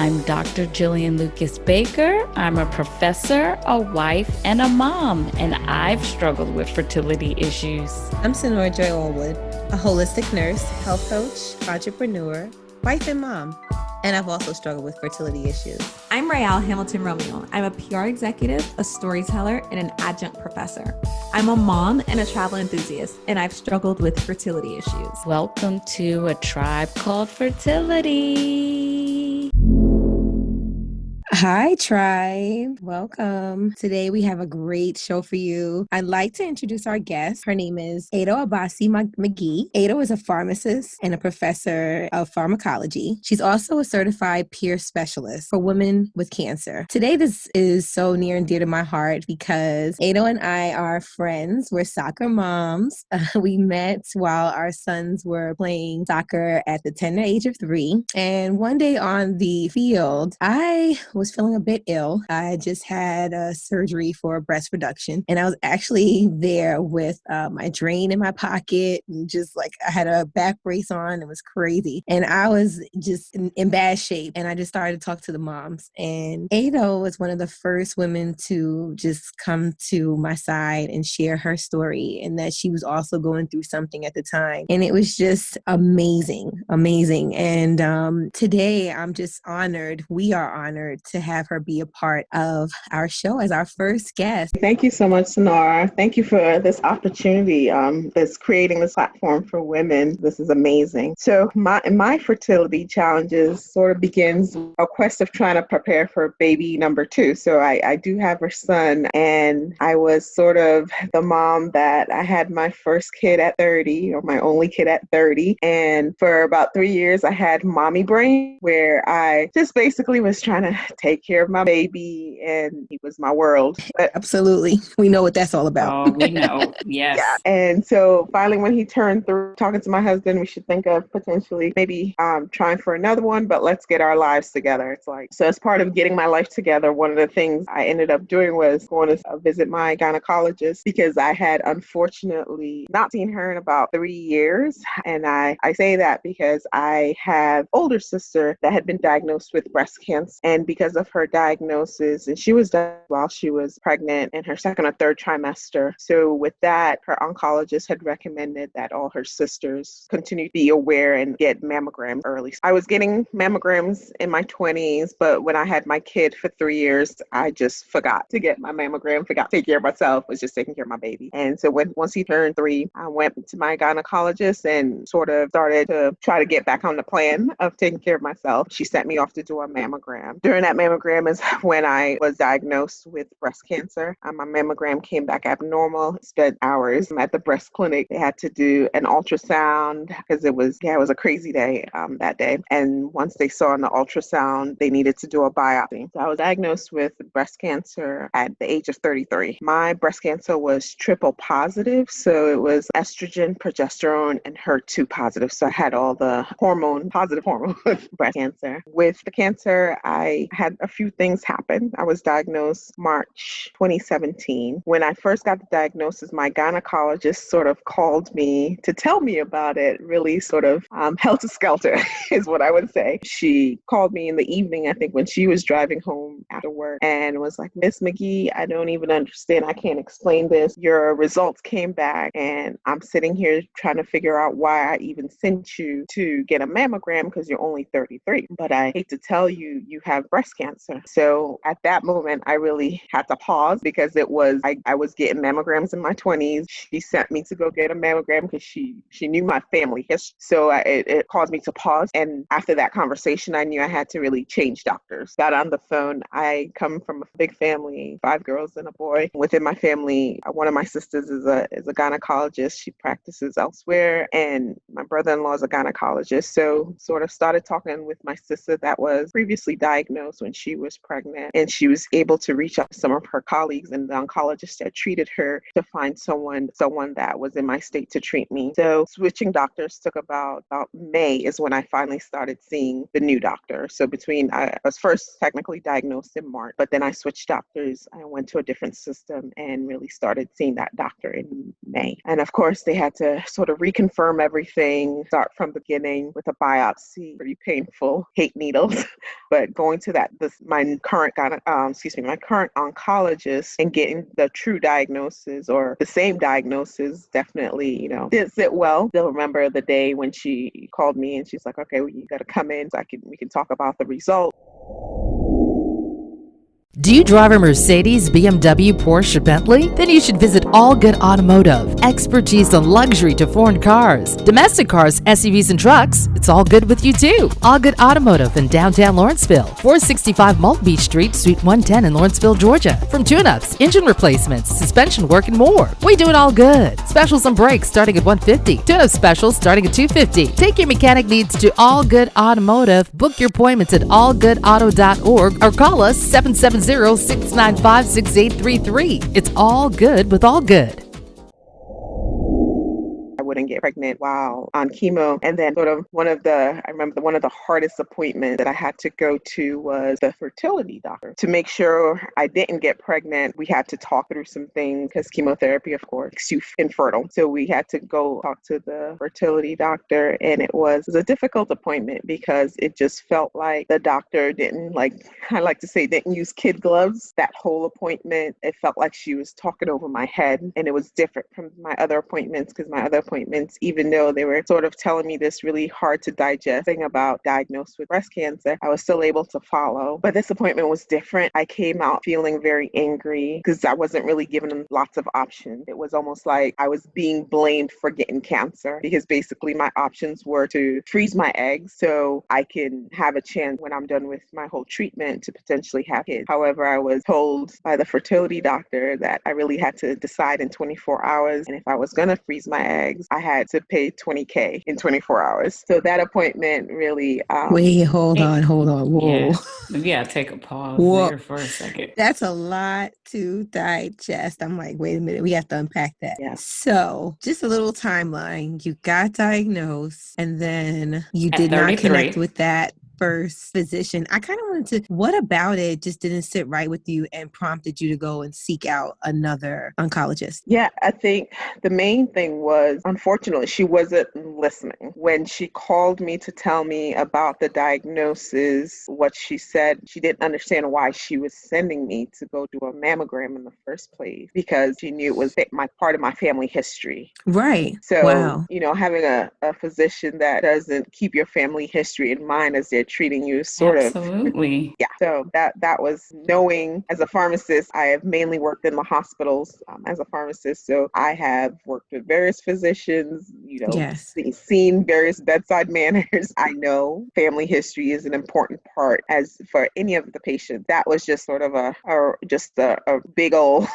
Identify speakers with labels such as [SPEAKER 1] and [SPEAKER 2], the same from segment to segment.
[SPEAKER 1] I'm Dr. Jillian Lucas Baker. I'm a professor, a wife, and a mom, and I've struggled with fertility issues.
[SPEAKER 2] I'm Sonora Joy Allwood, a holistic nurse, health coach, entrepreneur, wife, and mom. And I've also struggled with fertility issues.
[SPEAKER 3] I'm Raelle Hamilton Romeo. I'm a PR executive, a storyteller, and an adjunct professor. I'm a mom and a travel enthusiast, and I've struggled with fertility issues.
[SPEAKER 1] Welcome to a tribe called Fertility.
[SPEAKER 2] Hi, tribe. Welcome. Today we have a great show for you. I'd like to introduce our guest. Her name is Edoabasi McGee. Edo is a pharmacist and a professor of pharmacology. She's also a certified peer specialist for women with cancer. Today, this is so near and dear to my heart because Edo and I are friends. We're soccer moms. We met while our sons were playing soccer at the tender age of 3. And one day on the field, I was feeling a bit ill. I just had a surgery for breast reduction, and I was actually there with my drain in my pocket, and just like I had a back brace on. It was crazy, and I was just in bad shape. And I just started to talk to the moms, and Ado was one of the first women to just come to my side and share her story, and that she was also going through something at the time, and it was just amazing. And today I'm just honored. We are honored to have her be a part of our show as our first guest.
[SPEAKER 4] Thank you so much, Sonora. Thank you for this opportunity. That's creating this platform for women. This is amazing. So my fertility challenges sort of begins a quest of trying to prepare for baby number 2. So I do have a son, and I was sort of the mom that I had my first kid at 30, or my only kid at 30. And for about 3 years, I had mommy brain, where I just basically was trying to take care of my baby, and he was my world. But
[SPEAKER 2] absolutely, we know what that's all about.
[SPEAKER 1] Oh, we know. Yes.
[SPEAKER 4] Yeah. And so finally, when he turned through, talking to my husband, we should think of potentially maybe trying for another one, but let's get our lives together. It's like, so as part of getting my life together, one of the things I ended up doing was going to visit my gynecologist, because I had unfortunately not seen her in about 3 years. And I say that because I have older sister that had been diagnosed with breast cancer, and because of her diagnosis, and she was diagnosed while she was pregnant in her second or third trimester. So with that, her oncologist had recommended that all her sisters continue to be aware and get mammograms early. I was getting mammograms in my 20s, but when I had my kid for 3 years, I just forgot to get my mammogram, forgot to take care of myself, was just taking care of my baby. And so once he turned 3, I went to my gynecologist and sort of started to try to get back on the plan of taking care of myself. She sent me off to do a mammogram. During that mammogram is when I was diagnosed with breast cancer. My mammogram came back abnormal. Spent hours at the breast clinic. They had to do an ultrasound because it was a crazy day that day. And once they saw in the ultrasound, they needed to do a biopsy. So I was diagnosed with breast cancer at the age of 33. My breast cancer was triple positive. So it was estrogen, progesterone, and HER2 positive. So I had all the positive hormones breast cancer. With the cancer, I had a few things happen. I was diagnosed March 2017. When I first got the diagnosis, my gynecologist sort of called me to tell me about it, really sort of helter-skelter is what I would say. She called me in the evening, I think, when she was driving home after work, and was like, "Miss McGee, I don't even understand. I can't explain this. Your results came back, and I'm sitting here trying to figure out why I even sent you to get a mammogram because you're only 33. But I hate to tell you, you have breast cancer." So at that moment, I really had to pause, because I was getting mammograms in my 20s. She sent me to go get a mammogram because she knew my family history. So it caused me to pause. And after that conversation, I knew I had to really change doctors. Got on the phone. I come from a big family, 5 girls and a boy. Within my family, one of my sisters is a gynecologist. She practices elsewhere, and my brother-in-law is a gynecologist. So sort of started talking with my sister that was previously diagnosed when she was pregnant, and she was able to reach out to some of her colleagues and the oncologist that treated her to find someone that was in my state to treat me. So switching doctors took about May is when I finally started seeing the new doctor. So I was first technically diagnosed in March, but then I switched doctors. I went to a different system and really started seeing that doctor in May. And of course, they had to sort of reconfirm everything, start from the beginning with a biopsy, pretty painful, hate needles. But going to my current oncologist and getting the true diagnosis or the same diagnosis definitely, did sit well. Still remember the day when she called me and she's like, okay, well, you got to come in so we can talk about the result.
[SPEAKER 5] Do you drive a Mercedes, BMW, Porsche, Bentley? Then you should visit All Good Automotive. Expertise on luxury to foreign cars, domestic cars, SUVs, and trucks. It's all good with you too. All Good Automotive in downtown Lawrenceville, 465 Malt Beach Street, Suite 110 in Lawrenceville, Georgia. From tune-ups, engine replacements, suspension work, and more. We do it all good. Specials on brakes starting at $150. Tune-up specials starting at $250. Take your mechanic needs to All Good Automotive. Book your appointments at allgoodauto.org or call us 770-695-6833. It's all good with All Good.
[SPEAKER 4] I wouldn't get pregnant while on chemo. And then sort of one of the hardest appointments that I had to go to was the fertility doctor. To make sure I didn't get pregnant, we had to talk through some things because chemotherapy, of course, makes you infertile. So we had to go talk to the fertility doctor, and it was a difficult appointment because it just felt like the doctor didn't use kid gloves. That whole appointment, it felt like she was talking over my head, and it was different from my other appointments because my other appointments, even though they were sort of telling me this really hard to digest thing about diagnosed with breast cancer, I was still able to follow. But this appointment was different. I came out feeling very angry because I wasn't really given them lots of options. It was almost like I was being blamed for getting cancer because basically my options were to freeze my eggs so I can have a chance when I'm done with my whole treatment to potentially have kids. However, I was told by the fertility doctor that I really had to decide in 24 hours. And if I was going to freeze my eggs, I had to pay $20,000 in 24 hours. So that appointment really...
[SPEAKER 2] Wait, hold on. Whoa.
[SPEAKER 1] Yeah, we gotta take a pause
[SPEAKER 2] Whoa.
[SPEAKER 1] there for a second.
[SPEAKER 2] That's a lot to digest. I'm like, wait a minute, we have to unpack that.
[SPEAKER 4] Yeah.
[SPEAKER 2] So just a little timeline. You got diagnosed and then you
[SPEAKER 1] At
[SPEAKER 2] did not
[SPEAKER 1] 33.
[SPEAKER 2] connect with that first physician. I kind of wanted to, what about it just didn't sit right with you and prompted you to go and seek out another oncologist?
[SPEAKER 4] Yeah, I think the main thing was, unfortunately, she wasn't listening. When she called me to tell me about the diagnosis, what she said, she didn't understand why she was sending me to go do a mammogram in the first place because she knew it was part of my family history.
[SPEAKER 2] Right.
[SPEAKER 4] So,
[SPEAKER 2] wow.
[SPEAKER 4] Having a physician that doesn't keep your family history in mind as they're treating you
[SPEAKER 1] Absolutely.
[SPEAKER 4] Yeah. So that was knowing as a pharmacist, I have mainly worked in the hospitals as a pharmacist. So I have worked with various physicians,
[SPEAKER 2] Yes.
[SPEAKER 4] seen various bedside manners. I know family history is an important part as for any of the patients. That was just sort of a big old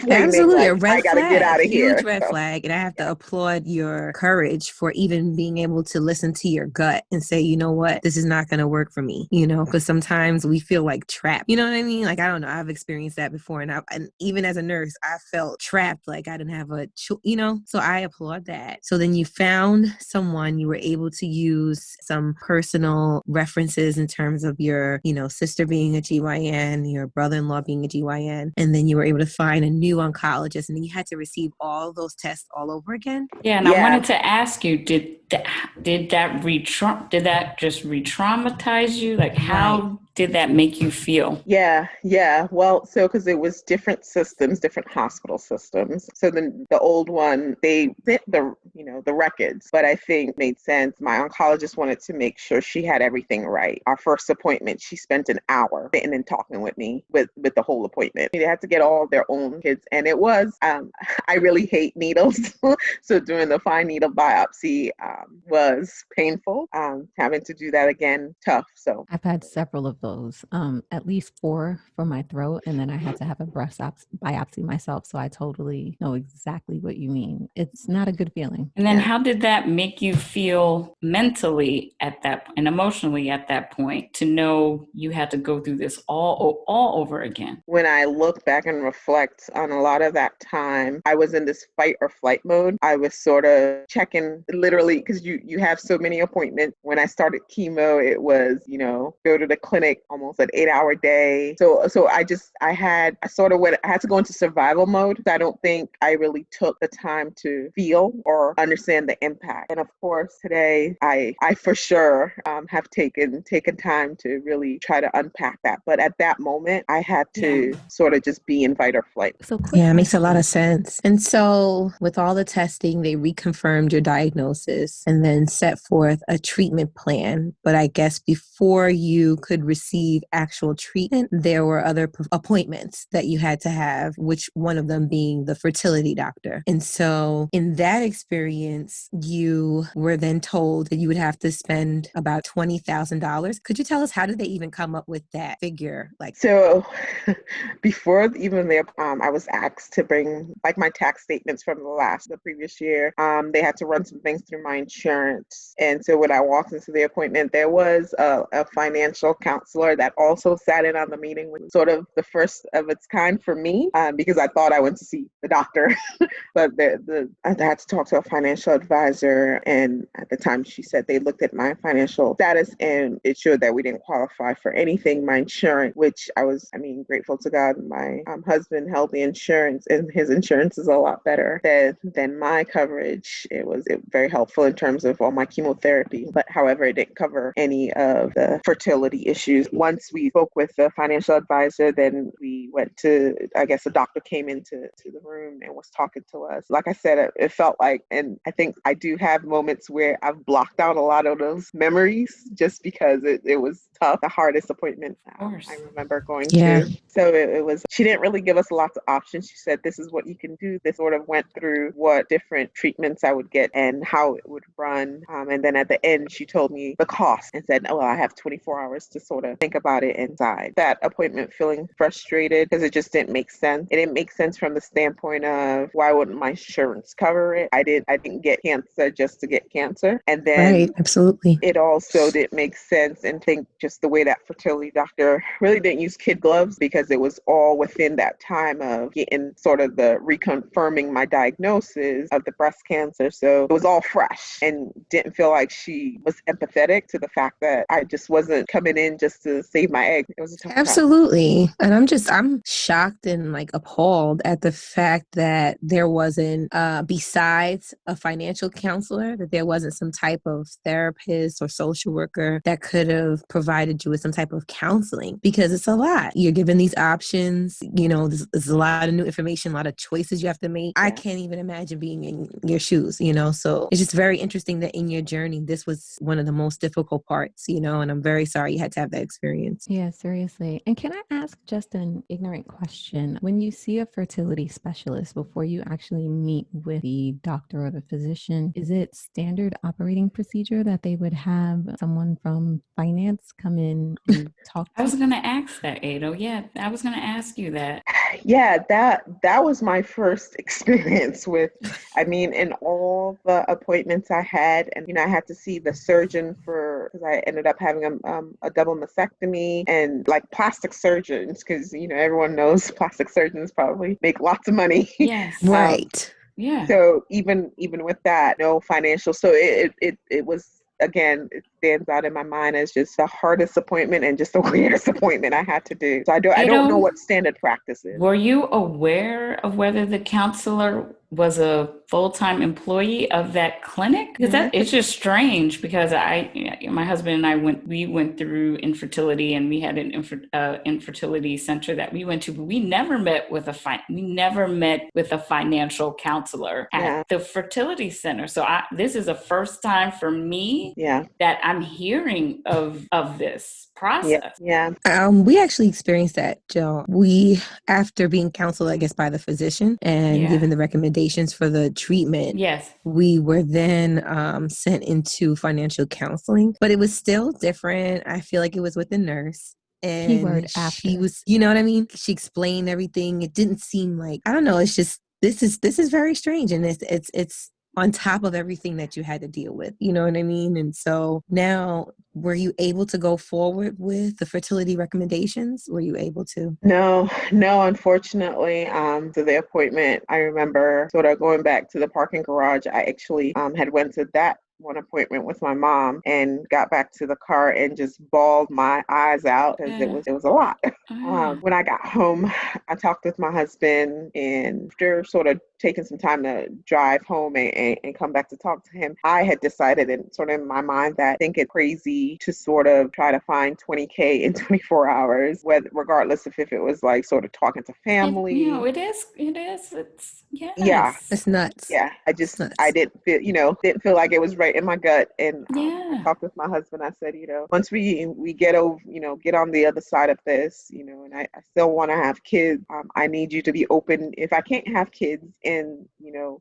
[SPEAKER 2] Absolutely, a red
[SPEAKER 4] I gotta
[SPEAKER 2] flag,
[SPEAKER 4] get out of here.
[SPEAKER 2] huge red flag. And I have to applaud your courage for even being able to listen to your gut and say, you know what, this is not going to work for me, because sometimes we feel like trapped. You know what I mean? Like, I don't know. I've experienced that before. And even as a nurse, I felt trapped. Like I didn't have so I applaud that. So then you found someone, you were able to use some personal references in terms of your, sister being a GYN, your brother-in-law being a GYN, and then you were able to find a new oncologist, and then you had to receive all those tests all over again.
[SPEAKER 1] Yeah, and I wanted to ask you, did that just re-traumatize you? Like, how did that make you feel?
[SPEAKER 4] Yeah. Well, so because it was different systems, different hospital systems. So the old one, they fit the records, but I think made sense. My oncologist wanted to make sure she had everything right. Our first appointment, she spent an hour sitting and talking with me with the whole appointment. They had to get all their own kids, and it was I really hate needles, so doing the fine needle biopsy was painful. Having to do that again, tough. So
[SPEAKER 6] I've had several of
[SPEAKER 3] those, at least 4 for my throat, and then I had to have a breast biopsy myself. So I totally know exactly what you mean. It's not a good feeling.
[SPEAKER 1] And then how did that make you feel mentally at that and emotionally at that point to know you had to go through this all over again?
[SPEAKER 4] When I look back and reflect on a lot of that time, I was in this fight or flight mode. I was sort of checking literally because you have so many appointments. When I started chemo, it was, go to the clinic almost an 8-hour day. So I had to go into survival mode. I don't think I really took the time to feel or understand the impact. And of course, today I for sure have taken time to really try to unpack that. But at that moment, I had to sort of just be in fight or flight.
[SPEAKER 3] So quick
[SPEAKER 2] Yeah, it makes a lot
[SPEAKER 3] question.
[SPEAKER 2] of sense. And so with all the testing, they reconfirmed your diagnosis and then set forth a treatment plan. But I guess before you could receive actual treatment, there were other appointments that you had to have, which one of them being the fertility doctor. And so in that experience, you were then told that you would have to spend about $20,000. Could you tell us, how did they even come up with that figure?
[SPEAKER 4] So before even there, I was asked to bring like my tax statements from the previous year. They had to run some things through my insurance. And so when I walked into the appointment, there was a financial counselor that also sat in on the meeting, which was sort of the first of its kind for me, because I thought I went to see the doctor. But I had to talk to a financial advisor. And at the time she said they looked at my financial status and it showed that we didn't qualify for anything. My insurance, which grateful to God, my husband held the insurance, and his insurance is a lot better than my coverage. It was very helpful in terms of all my chemotherapy, but however, it didn't cover any of the fertility issues. Once we spoke with the financial advisor, then we went to, I guess a doctor came into the room and was talking to us. Like I said, it felt like, and I think I do have moments where I've blocked out a lot of those memories just because it was tough, the hardest appointment I remember going to. So it was, she didn't really give us lots of options. She said, this is what you can do. This sort of went through what different treatments I would get and how it would run. And then at the end, she told me the cost and said, oh, well, I have 24 hours to sort of think about it and decide. That appointment feeling frustrated because it just didn't make sense. It didn't make sense from the standpoint of why wouldn't my insurance cover it? I didn't get cancer just to get cancer. And then
[SPEAKER 2] right, absolutely.
[SPEAKER 4] It also didn't make sense, and think just the way that fertility doctor really didn't use kid gloves, because it was all within that time of getting sort of the reconfirming my diagnosis of the breast cancer. So it was all fresh, and didn't feel like she was empathetic to the fact that I just wasn't coming in just to save my egg. It was a tough time.
[SPEAKER 2] Absolutely. And I'm shocked and appalled at the fact that there wasn't, besides a financial counselor, that there wasn't some type of therapist or social worker that could have provided you with some type of counseling, because it's a lot. You're given these options, there's a lot of new information, a lot of choices you have to make. I can't even imagine being in your shoes, so it's just very interesting that in your journey, this was one of the most difficult parts, and I'm very sorry you had to have that experience.
[SPEAKER 3] Yeah, seriously. And can I ask just an ignorant question? When you see a fertility specialist before you actually meet with the doctor or the physician, is it standard operating procedure that they would have someone from finance come in and talk to
[SPEAKER 1] I was
[SPEAKER 3] you?
[SPEAKER 1] going to ask that, Ado. Yeah, I was going to ask you that.
[SPEAKER 4] Yeah, that was my first experience with, in all the appointments I had, and I had to see the surgeon because I ended up having a double mastectomy, and like plastic surgeons, because everyone knows plastic surgeons probably make lots of money.
[SPEAKER 1] Yes.
[SPEAKER 2] Right.
[SPEAKER 1] Yeah.
[SPEAKER 4] So even with that, no financial. So it was, again, it stands out in my mind as just the hardest appointment and just the weirdest appointment I had to do. So I don't know what standard practice is.
[SPEAKER 1] Were you aware of whether the counselor was a full-time employee of that clinic? Because it's just strange, because my husband and I went through infertility, and we had an infertility center that we went to, but we never met with a financial counselor at the fertility center. So this is a first time for me that I'm hearing of this process.
[SPEAKER 4] Yeah.
[SPEAKER 2] We actually experienced that, Jill. We, after being counseled, I guess, by the physician and given the recommendations for the treatment, we were then sent into financial counseling, but it was still different. I feel like it was with a nurse. and
[SPEAKER 3] Keyword
[SPEAKER 2] she
[SPEAKER 3] after.
[SPEAKER 2] was, you know what I mean? She explained everything. It didn't seem like, I don't know, it's just this is very strange, and it's on top of everything that you had to deal with. You know what I mean? And so now, were you able to go forward with the fertility recommendations? Were you able to?
[SPEAKER 4] No, no, unfortunately, to the appointment, I remember sort of going back to the parking garage. I actually had went to that one appointment with my mom and got back to the car and just bawled my eyes out because
[SPEAKER 1] Yeah.
[SPEAKER 4] it was a lot.
[SPEAKER 1] Oh, yeah.
[SPEAKER 4] When I got home, I talked with my husband, and after sort of taking some time to drive home and come back to talk to him, I had decided in sort of in my mind that I think it's crazy to sort of try to find 20K in 24 hours, whether regardless of if it was like sort of talking to family.
[SPEAKER 1] It is. It is. It's
[SPEAKER 4] Yeah,
[SPEAKER 1] yes.
[SPEAKER 2] It's nuts.
[SPEAKER 4] yeah,
[SPEAKER 2] It's
[SPEAKER 4] I
[SPEAKER 2] nuts.
[SPEAKER 4] didn't feel like it was right in my gut. And I
[SPEAKER 1] Yeah.
[SPEAKER 4] talked with my husband. I said, once we get over, get on the other side of this, and I still want to have kids. I need you to be open. If I can't have kids, and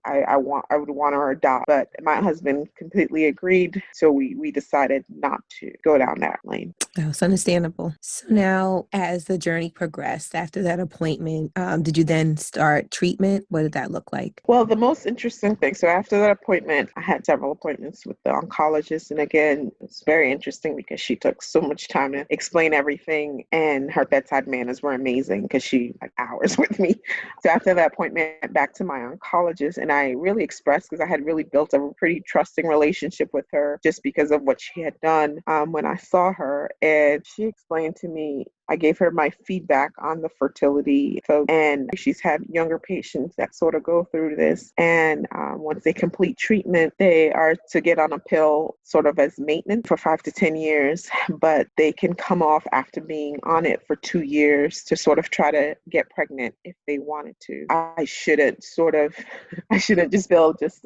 [SPEAKER 4] I would want to adopt. But my husband completely agreed, so we decided not to go down that lane.
[SPEAKER 2] Oh, it's understandable. So now, as the journey progressed after that appointment, did you then start treatment? What did that look like?
[SPEAKER 4] Well, the most interesting thing, so after that appointment, I had several appointments with the oncologist. And again, it's very interesting because she took so much time to explain everything, and her bedside manners were amazing because she like hours with me. So after that appointment, I went back to my oncologist, and I really expressed, because I had really built a pretty trusting relationship with her just because of what she had done when I saw her. And she explained to me, I gave her my feedback on the fertility. And she's had younger patients that sort of go through this. And once they complete treatment, they are to get on a pill sort of as maintenance for 5 to 10 years, but they can come off after being on it for 2 years to sort of try to get pregnant if they wanted to. I shouldn't just feel just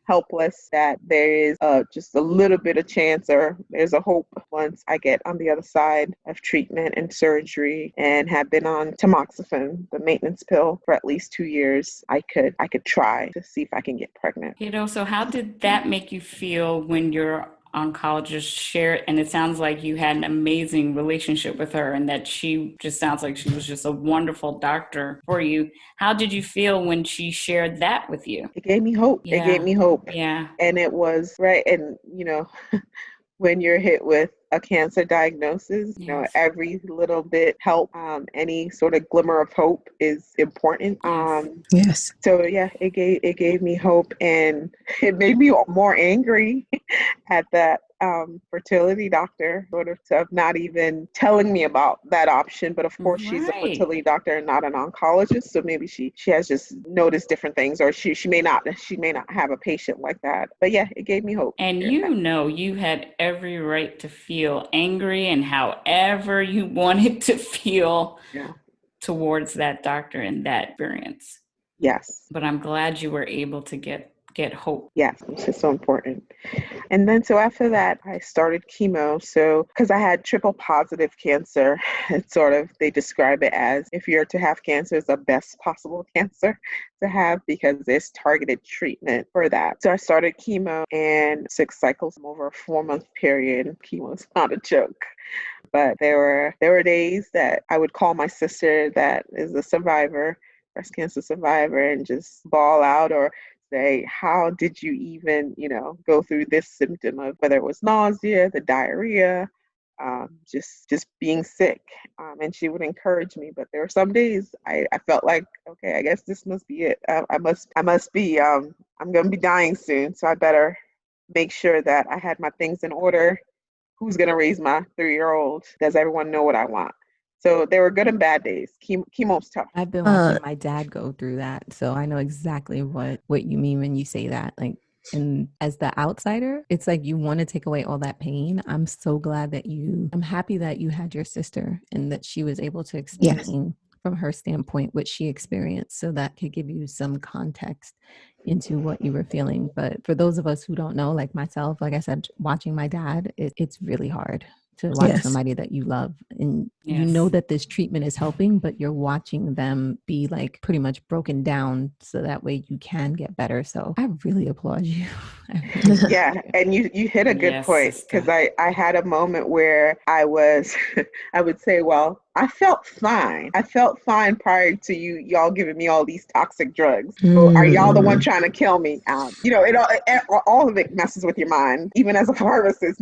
[SPEAKER 4] helpless that there is just a little bit of chance, or there's a hope once I get on the other side of treatment and surgery and have been on tamoxifen, the maintenance pill, for at least 2 years. I could try to see if I can get pregnant.
[SPEAKER 1] So how did that make you feel when your oncologist shared? And it sounds like you had an amazing relationship with her, and that she just sounds like she was just a wonderful doctor for you. How did you feel when she shared that with you?
[SPEAKER 4] It gave me hope. It gave
[SPEAKER 1] Yeah.
[SPEAKER 4] me hope.
[SPEAKER 1] Yeah.
[SPEAKER 4] And it was right. And, when you're hit with a cancer diagnosis,
[SPEAKER 1] Yes.
[SPEAKER 4] every little bit help. Any sort of glimmer of hope is important.
[SPEAKER 1] Yes.
[SPEAKER 2] Yes.
[SPEAKER 4] So yeah, it gave me hope, and it made me more angry at that fertility doctor, sort of not even telling me about that option. But of course, she's a
[SPEAKER 1] Right.
[SPEAKER 4] fertility doctor and not an oncologist, so maybe she has just noticed different things, or she may not have a patient like that. But yeah, it gave me hope.
[SPEAKER 1] And you had every right to feel angry and however you wanted to feel
[SPEAKER 4] Yeah.
[SPEAKER 1] towards that doctor and that experience.
[SPEAKER 4] Yes.
[SPEAKER 1] But I'm glad you were able to get hope.
[SPEAKER 4] Yes, which is so important. And then so after that, I started chemo. So because I had triple positive cancer, it's sort of, they describe it as, if you're to have cancer, it's the best possible cancer to have because there's targeted treatment for that. So I started chemo and 6 cycles over a 4-month period. Chemo is not a joke. But there were days that I would call my sister that is a survivor, breast cancer survivor, and just bawl out, or say, how did you even, go through this symptom of whether it was nausea, the diarrhea, just being sick. And she would encourage me. But there were some days I felt like, okay, I guess this must be it. I must be, I'm going to be dying soon. So I better make sure that I had my things in order. Who's going to raise my 3-year-old? Does everyone know what I want? So there were good and bad days. Chemo's tough.
[SPEAKER 3] I've been watching my dad go through that, so I know exactly what you mean when you say that. Like, and as the outsider, it's like you want to take away all that pain. I'm happy that you had your sister and that she was able to explain from her standpoint what she experienced, so that could give you some context into what you were feeling. But for those of us who don't know, like myself, like I said, watching my dad, it's really hard to watch
[SPEAKER 2] Yes.
[SPEAKER 3] somebody that you love, and you
[SPEAKER 1] Yes.
[SPEAKER 3] know that this treatment is helping, but you're watching them be like pretty much broken down so that way you can get better. So I really applaud you. I really applaud
[SPEAKER 4] Yeah,
[SPEAKER 3] you.
[SPEAKER 4] and you hit a good
[SPEAKER 1] Yes,
[SPEAKER 4] point,
[SPEAKER 1] sister.
[SPEAKER 4] because I had a moment where I was I would say, well, I felt fine. I felt fine prior to y'all giving me all these toxic drugs. So are y'all the one trying to kill me? All of it messes with your mind, even as a pharmacist,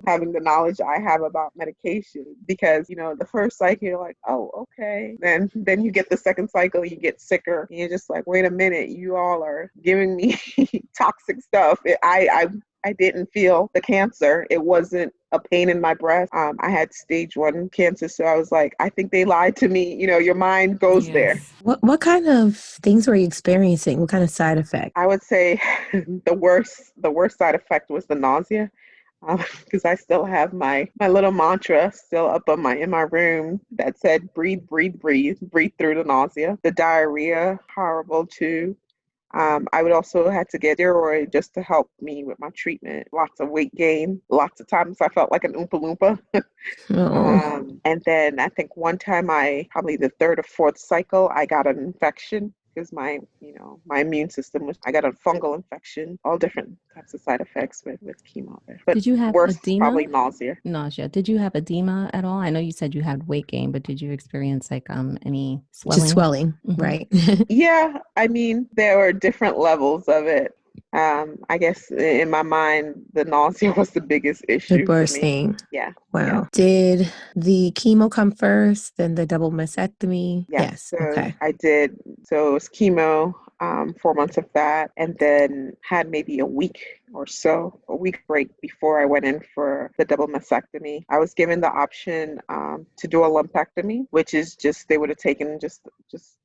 [SPEAKER 4] having the knowledge I have about medication. Because the first cycle you're like, oh, okay. Then you get the second cycle, you get sicker, and you're just like, wait a minute, you all are giving me toxic stuff. I didn't feel the cancer. It wasn't a pain in my breast. I had stage 1 cancer, so I was like, I think they lied to me. Your mind goes there.
[SPEAKER 1] Yes.
[SPEAKER 2] What kind of things were you experiencing? What kind of side effects?
[SPEAKER 4] I would say the worst side effect was the nausea, because I still have my little mantra still up in my room that said, breathe, breathe, breathe, breathe through the nausea. The diarrhea, horrible too. I would also have to get steroid just to help me with my treatment. Lots of weight gain. Lots of times I felt like an Oompa Loompa. And then I think one time, probably the third or fourth cycle, I got an infection because my immune system I got a fungal infection, all different types of side effects with chemo there. But
[SPEAKER 3] Did you have
[SPEAKER 4] worst is
[SPEAKER 3] edema?
[SPEAKER 4] probably nausea.
[SPEAKER 3] Nausea. Did you have edema at all? I know you said you had weight gain, but did you experience like any swelling?
[SPEAKER 2] Just swelling,
[SPEAKER 3] Mhm.
[SPEAKER 2] right?
[SPEAKER 4] Yeah, I mean, there were different levels of it. I guess in my mind, the nausea was the biggest
[SPEAKER 2] The
[SPEAKER 4] issue for me.
[SPEAKER 2] bursting.
[SPEAKER 4] Yeah.
[SPEAKER 2] Wow.
[SPEAKER 4] Yeah.
[SPEAKER 2] Did the chemo come first, then the double mastectomy?
[SPEAKER 4] Yes. So
[SPEAKER 2] Okay.
[SPEAKER 4] I did. So it was chemo, 4 months of that, and then had maybe a week break before I went in for the double mastectomy. I was given the option to do a lumpectomy, which is just they would have taken just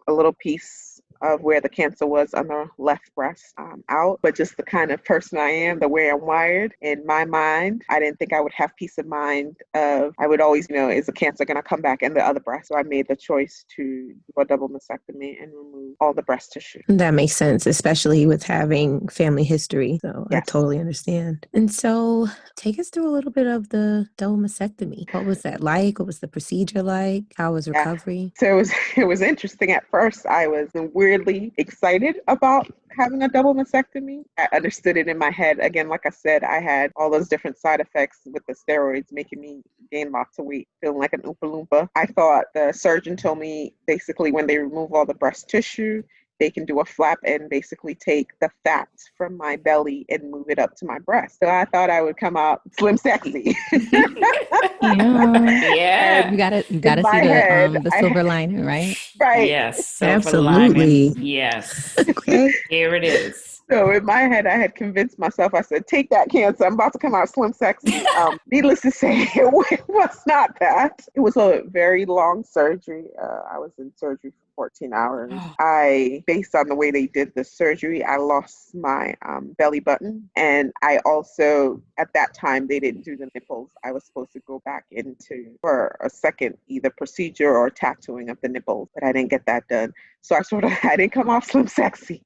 [SPEAKER 4] a little piece of where the cancer was on the left breast out. But just the kind of person I am, the way I'm wired, in my mind, I didn't think I would have peace of mind of, I would always, is the cancer going to come back in the other breast? So I made the choice to do a double mastectomy and remove all the breast tissue.
[SPEAKER 2] That makes sense, especially with having family history. So I
[SPEAKER 4] Yes.
[SPEAKER 2] totally understand. And so take us through a little bit of the double mastectomy. What was that like? What was the procedure like? How was
[SPEAKER 4] Yeah.
[SPEAKER 2] recovery?
[SPEAKER 4] So it was interesting. At first, I was weirdly excited about having a double mastectomy. I understood it in my head. Again, like I said, I had all those different side effects with the steroids making me gain lots of weight, feeling like an Oompa Loompa. I thought the surgeon told me basically when they remove all the breast tissue, they can do a flap and basically take the fat from my belly and move it up to my breast. So I thought I would come out slim sexy.
[SPEAKER 3] Yeah.
[SPEAKER 1] Yeah.
[SPEAKER 3] You gotta
[SPEAKER 4] In
[SPEAKER 3] see
[SPEAKER 4] my head,
[SPEAKER 3] the silver lining, right?
[SPEAKER 4] right.
[SPEAKER 1] Yes. Silver
[SPEAKER 2] Absolutely.
[SPEAKER 1] lining. Yes.
[SPEAKER 2] Okay.
[SPEAKER 1] Here it is.
[SPEAKER 4] So in my head, I had convinced myself. I said, "Take that cancer. I'm about to come out slim, sexy." Needless to say, it was not that. It was a very long surgery. I was in surgery for 14 hours.
[SPEAKER 1] Oh.
[SPEAKER 4] Based on the way they did the surgery, I lost my belly button, and I also, at that time, they didn't do the nipples. I was supposed to go back for a second either procedure or tattooing of the nipples, but I didn't get that done. So I didn't come off slim, sexy.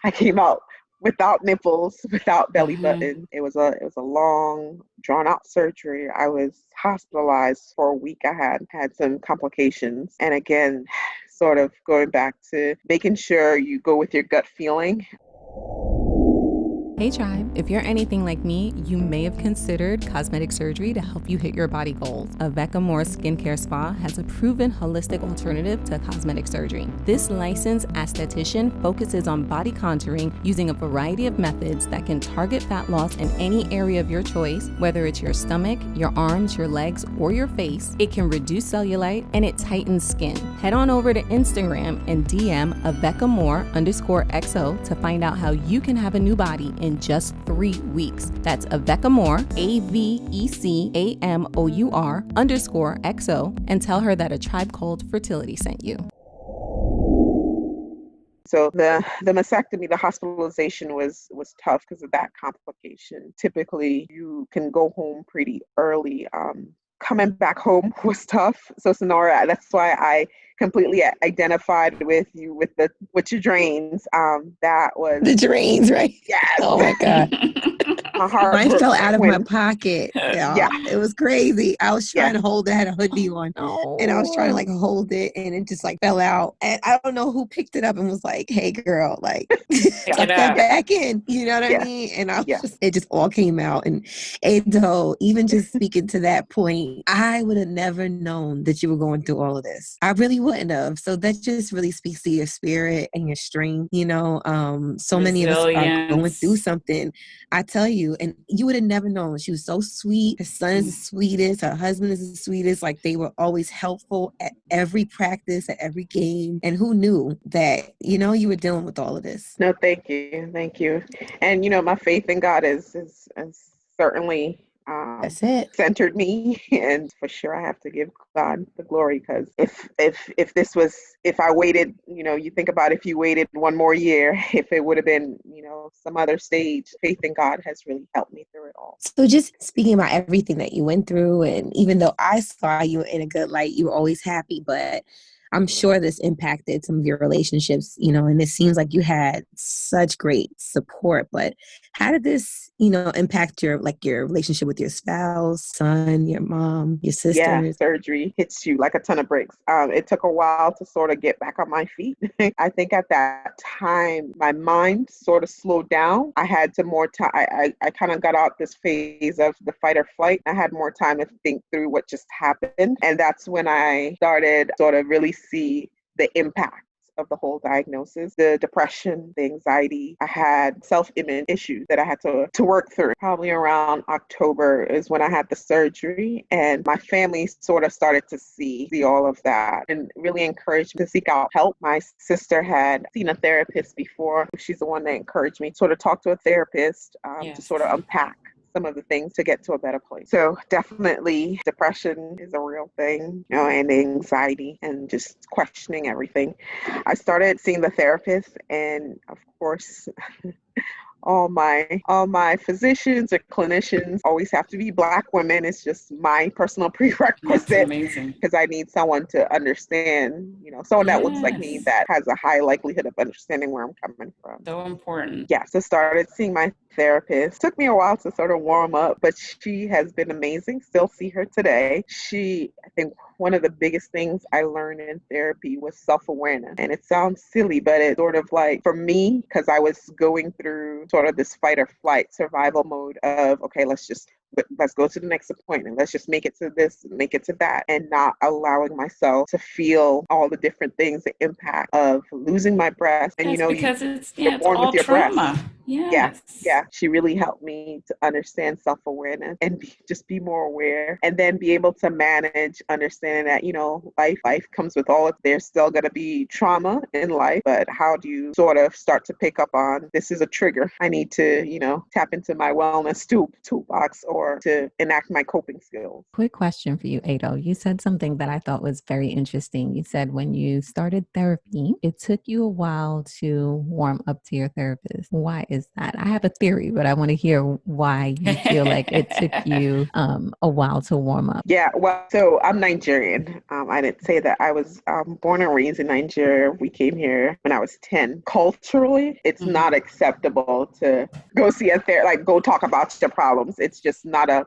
[SPEAKER 4] I came out without nipples, without belly button. It was a long, drawn out surgery. I was hospitalized for a week. I had some complications. And again, sort of going back to making sure you go with your gut feeling.
[SPEAKER 3] Hey Tribe, if you're anything like me, you may have considered cosmetic surgery to help you hit your body goals. Avecamore Skincare Spa has a proven holistic alternative to cosmetic surgery. This licensed esthetician focuses on body contouring using a variety of methods that can target fat loss in any area of your choice, whether it's your stomach, your arms, your legs, or your face. It can reduce cellulite and it tightens skin. Head on over to Instagram and DM Avecamore_XO to find out how you can have a new body in just 3 weeks. That's Avecamore, AVECAMOUR_XO, and tell her that a tribe called Fertility sent you.
[SPEAKER 4] So the mastectomy, the hospitalization was tough because of that complication. Typically, you can go home pretty early. Coming back home was tough. So Sonora, that's why I completely identified with you with your drains. That was
[SPEAKER 2] The drains, right?
[SPEAKER 4] yes.
[SPEAKER 2] Oh my God.
[SPEAKER 4] My heart
[SPEAKER 2] Mine
[SPEAKER 4] broke
[SPEAKER 2] fell out of my
[SPEAKER 4] when,
[SPEAKER 2] pocket.
[SPEAKER 4] yeah,
[SPEAKER 2] It was crazy. I was
[SPEAKER 4] yeah.
[SPEAKER 2] trying to hold it. I had a hoodie on. And I was trying to like hold it and it just like fell out. And I don't know who picked it up and was like, hey girl, like
[SPEAKER 1] Pick
[SPEAKER 2] tuck
[SPEAKER 1] it
[SPEAKER 2] that
[SPEAKER 1] up.
[SPEAKER 2] back in. You know what I
[SPEAKER 4] Yeah.
[SPEAKER 2] mean? And I was
[SPEAKER 4] Yeah.
[SPEAKER 2] just, it just all came out. And Ado, even just speaking to that point, I would have never known that you were going through all of this. I really wouldn't have. So that just really speaks to your spirit and your strength. You know, so many of us are going through
[SPEAKER 1] Resilience.
[SPEAKER 2] something. I tell you, and you would have never known. She was so sweet. Her son is the sweetest. Her husband is the sweetest. Like they were always helpful at every practice, at every game. And who knew that, you know, you were dealing with all of this?
[SPEAKER 4] No, thank you. Thank you. And, my faith in God is certainly
[SPEAKER 2] That's it.
[SPEAKER 4] centered me. And for sure, I have to give God the glory because if I waited, you think about if you waited one more year, if it would have been, some other stage, faith in God has really helped me through it all.
[SPEAKER 2] So just speaking about everything that you went through, and even though I saw you in a good light, you were always happy, but I'm sure this impacted some of your relationships, and it seems like you had such great support, but how did this, impact your relationship with your spouse, son, your mom, your
[SPEAKER 4] Yeah,
[SPEAKER 2] sisters?
[SPEAKER 4] surgery hits you like a ton of bricks. It took a while to sort of get back on my feet. I think at that time, my mind sort of slowed down. I had to more time. I kind of got out this phase of the fight or flight. I had more time to think through what just happened. And that's when I started sort of really see the impact of the whole diagnosis, the depression, the anxiety. I had self-image issues that I had to work through. Probably around October is when I had the surgery, and my family sort of started to see all of that and really encouraged me to seek out help. My sister had seen a therapist before. She's the one that encouraged me to sort of talk to a therapist to
[SPEAKER 1] Yes.
[SPEAKER 4] sort of unpack some of the things to get to a better place. So definitely depression is a real thing, and anxiety and just questioning everything. I started seeing the therapist, and of course, all my physicians or clinicians always have to be Black women. It's just my personal
[SPEAKER 1] That's
[SPEAKER 4] prerequisite
[SPEAKER 1] amazing.
[SPEAKER 4] because I need someone to understand, someone that looks like me
[SPEAKER 1] Yes.
[SPEAKER 4] that has a high likelihood of understanding where I'm coming from.
[SPEAKER 1] So important.
[SPEAKER 4] Yeah, so started seeing my therapist. Took me a while to sort of warm up, but she has been amazing. Still see her today. I think one of the biggest things I learned in therapy was self-awareness. And it sounds silly, but it's sort of like for me, because I was going through sort of this fight or flight survival mode of, okay, let's go to the next appointment. Let's just make it to this, make it to that, and not allowing myself to feel all the different things, the impact of losing my breast. And
[SPEAKER 1] That's because it's
[SPEAKER 4] you're born
[SPEAKER 1] all
[SPEAKER 4] with your breast.
[SPEAKER 1] trauma.
[SPEAKER 4] Yeah,
[SPEAKER 1] Yes.
[SPEAKER 4] she really helped me to understand self-awareness and just be more aware, and then be able to manage understanding that, life comes with all of, there's still going to be trauma in life, but how do you sort of start to pick up on, this is a trigger. I need to, tap into my wellness toolbox or to enact my coping skills.
[SPEAKER 3] Quick question for you, Ado. You said something that I thought was very interesting. You said when you started therapy, it took you a while to warm up to your therapist. Why is that? I have a theory, but I want to hear why you feel like it took you a while to warm up.
[SPEAKER 4] Yeah, well, so I'm Nigerian. I didn't say that. I was born and raised in Nigeria. We came here when I was 10. Culturally, it's not acceptable to go see a therapist, like go talk about your problems. It's just not a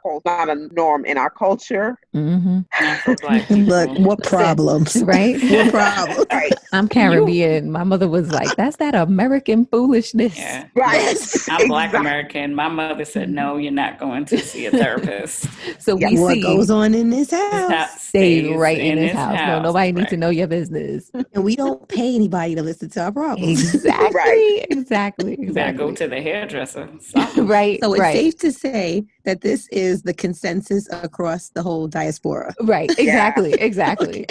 [SPEAKER 4] norm in our culture.
[SPEAKER 3] Mm-hmm.
[SPEAKER 1] Not for Black people.
[SPEAKER 2] Look, what problems?
[SPEAKER 3] Right?
[SPEAKER 2] What problems?
[SPEAKER 4] Right,
[SPEAKER 3] I'm Caribbean. My mother was like, that's that American foolishness.
[SPEAKER 1] Yeah.
[SPEAKER 4] right.
[SPEAKER 1] I'm Black
[SPEAKER 4] Exactly.
[SPEAKER 1] American. My mother said, no, you're not going to see a therapist.
[SPEAKER 3] So
[SPEAKER 4] Yeah.
[SPEAKER 3] we
[SPEAKER 2] What
[SPEAKER 3] see
[SPEAKER 2] goes on in this house?
[SPEAKER 1] That
[SPEAKER 3] stays
[SPEAKER 1] stays
[SPEAKER 3] right in his
[SPEAKER 1] his
[SPEAKER 3] house. No, nobody needs to know your business.
[SPEAKER 2] And we don't pay anybody to listen to our problems.
[SPEAKER 3] Exactly.
[SPEAKER 4] Right.
[SPEAKER 3] Exactly.
[SPEAKER 1] You better go
[SPEAKER 3] Exactly.
[SPEAKER 1] to the hairdresser. Something.
[SPEAKER 3] Right.
[SPEAKER 2] So it's
[SPEAKER 3] Right.
[SPEAKER 2] safe to say that this is the consensus across the whole diaspora.
[SPEAKER 3] Right. Exactly. Exactly.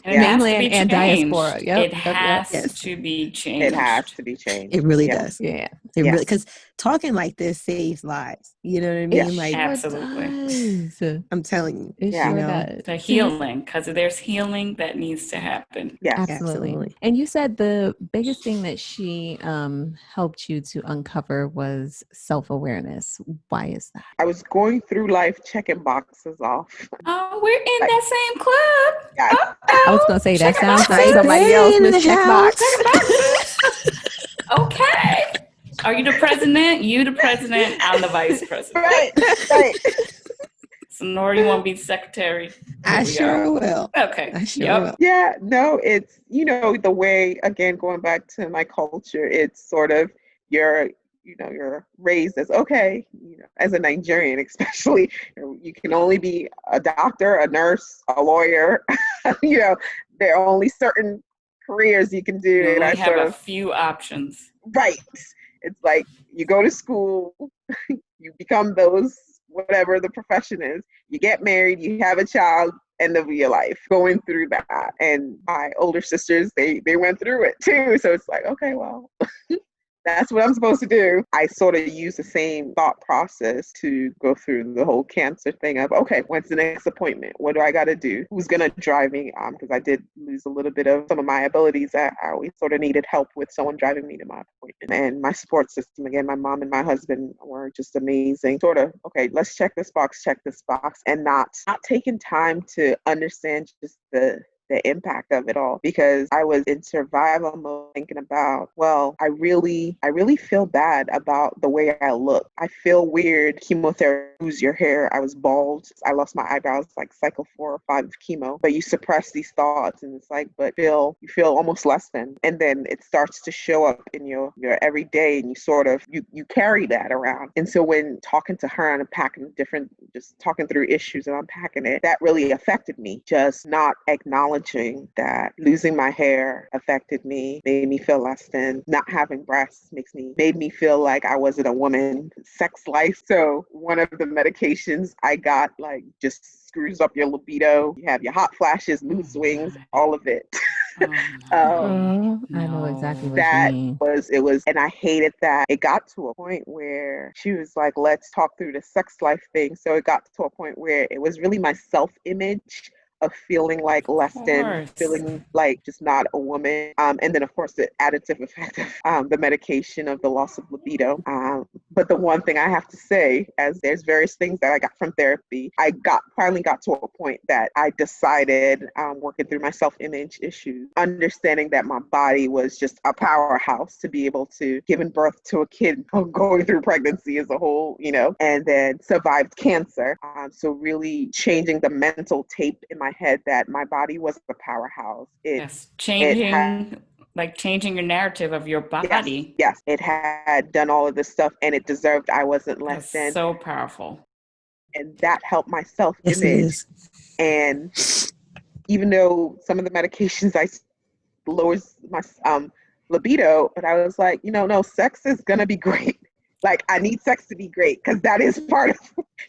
[SPEAKER 1] And it has to
[SPEAKER 3] Mainland
[SPEAKER 1] be
[SPEAKER 3] and
[SPEAKER 1] changed.
[SPEAKER 3] diaspora. Yep.
[SPEAKER 1] It
[SPEAKER 3] Yep. Yep.
[SPEAKER 1] has
[SPEAKER 2] Yes.
[SPEAKER 1] to be
[SPEAKER 4] It
[SPEAKER 1] changed.
[SPEAKER 4] has to be changed.
[SPEAKER 2] It really
[SPEAKER 4] Yeah.
[SPEAKER 2] does.
[SPEAKER 3] Yeah.
[SPEAKER 2] It
[SPEAKER 4] Yes.
[SPEAKER 2] really, because talking like this saves lives. You know what I
[SPEAKER 3] It
[SPEAKER 2] mean?
[SPEAKER 3] sure
[SPEAKER 2] Like,
[SPEAKER 1] Absolutely.
[SPEAKER 3] does.
[SPEAKER 2] I'm telling you,
[SPEAKER 3] It
[SPEAKER 4] Yeah.
[SPEAKER 2] you
[SPEAKER 3] sure
[SPEAKER 2] know?
[SPEAKER 3] does.
[SPEAKER 1] The healing, because there's healing that needs to happen.
[SPEAKER 4] Yes.
[SPEAKER 3] Absolutely.
[SPEAKER 2] Absolutely.
[SPEAKER 3] And you said the biggest thing that she helped you to uncover was self-awareness. Why is that?
[SPEAKER 4] I was going through life checking boxes off.
[SPEAKER 1] Oh, we're in
[SPEAKER 4] Like,
[SPEAKER 1] that same club.
[SPEAKER 4] yes.
[SPEAKER 3] I was gonna say that
[SPEAKER 1] Checking
[SPEAKER 3] sounds like
[SPEAKER 1] boxes.
[SPEAKER 3] somebody else, Miss Checkbox.
[SPEAKER 1] Checking boxes. Okay. Are you the president? You the president. I'm the vice president.
[SPEAKER 4] Right, right.
[SPEAKER 1] So, Nora, you want to be secretary?
[SPEAKER 2] I sure will.
[SPEAKER 1] Okay.
[SPEAKER 2] I sure
[SPEAKER 1] Yep.
[SPEAKER 2] will.
[SPEAKER 4] Yeah, no, it's, the way, again, going back to my culture, it's sort of you're, you're raised as, okay, as a Nigerian, especially, you can only be a doctor, a nurse, a lawyer, there are only certain careers you can do.
[SPEAKER 1] You
[SPEAKER 4] And
[SPEAKER 1] only
[SPEAKER 4] I
[SPEAKER 1] have
[SPEAKER 4] sort
[SPEAKER 1] a
[SPEAKER 4] of,
[SPEAKER 1] few options.
[SPEAKER 4] right. It's like you go to school, you become those, whatever the profession is, you get married, you have a child, end of your life, going through that. And my older sisters, they went through it too. So it's like, okay, well, that's what I'm supposed to do. I sort of use the same thought process to go through the whole cancer thing of, okay, when's the next appointment? What do I got to do? Who's going to drive me? Because I did lose a little bit of some of my abilities. I always sort of needed help with someone driving me to my appointment. And my support system, again, my mom and my husband were just amazing. Sort of, okay, let's check this box, and not taking time to understand just the impact of it all, because I was in survival mode thinking about, well, I really feel bad about the way I look. I feel weird. Chemotherapy, lose your hair. I was bald. I lost my eyebrows, like cycle 4 or 5 of chemo. But you suppress these thoughts and it's like, but you feel almost less than. And then it starts to show up in your everyday, and you sort of, you carry that around. And so when talking to her and unpacking just talking through issues and unpacking it, that really affected me. Just not acknowledging that losing my hair affected me, made me feel less than. Not having breasts made me feel like I wasn't a woman. Sex life. So one of the medications I got, like, just screws up your libido. You have your hot flashes, mood swings, all of it.
[SPEAKER 3] I know exactly what you mean.
[SPEAKER 4] And I hated that. It got to a point where she was like, let's talk through the sex life thing. So it got to a point where it was really my self-image of feeling like less than, feeling like just not a woman. And then, of course, the additive effect of the medication of the loss of libido. But the one thing I have to say, as there's various things that I got from therapy, I finally got to a point that I decided, working through my self-image issues, understanding that my body was just a powerhouse to be able to giving birth to a kid, going through pregnancy as a whole, and then survived cancer. So really changing the mental tape in my head that my body was a powerhouse.
[SPEAKER 1] Changing your narrative of your body.
[SPEAKER 4] Yes, it had done all of this stuff and it deserved. I wasn't less than.
[SPEAKER 1] So powerful.
[SPEAKER 4] And that helped my self-image.
[SPEAKER 2] Yes,
[SPEAKER 4] and even though some of the medications lowers my libido, but I was like, no, sex is gonna be great. Like, I need sex to be great because that is part of,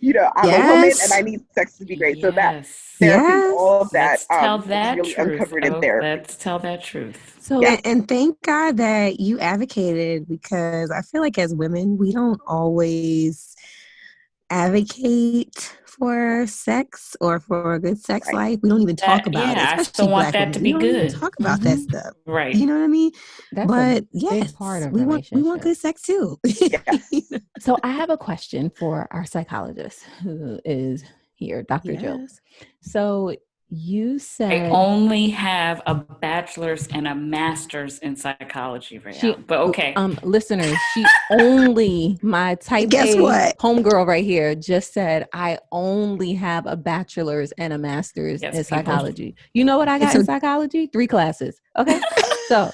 [SPEAKER 4] I'm a woman and I need sex to be great. So that therapy, all of that, really uncovered in therapy.
[SPEAKER 1] Let's tell that truth.
[SPEAKER 2] So, and thank God that you advocated, because I feel like as women, we don't always advocate for sex or for a good sex life. We don't even talk about it.
[SPEAKER 1] I still want that to be good.
[SPEAKER 2] We don't even talk about that stuff.
[SPEAKER 1] Right.
[SPEAKER 2] You know what I mean?
[SPEAKER 3] That's a big part of
[SPEAKER 2] we want good sex too.
[SPEAKER 4] Yes.
[SPEAKER 3] So I have a question for our psychologist who is here, Dr. Jill. So you said
[SPEAKER 1] I only have a bachelor's and a master's in psychology right now. But okay.
[SPEAKER 3] Listeners, she only, my type
[SPEAKER 2] Guess
[SPEAKER 3] A
[SPEAKER 2] what?
[SPEAKER 3] homegirl right here just said, I only have a bachelor's and a master's in psychology. You know what I got in psychology? 3 classes. Okay. So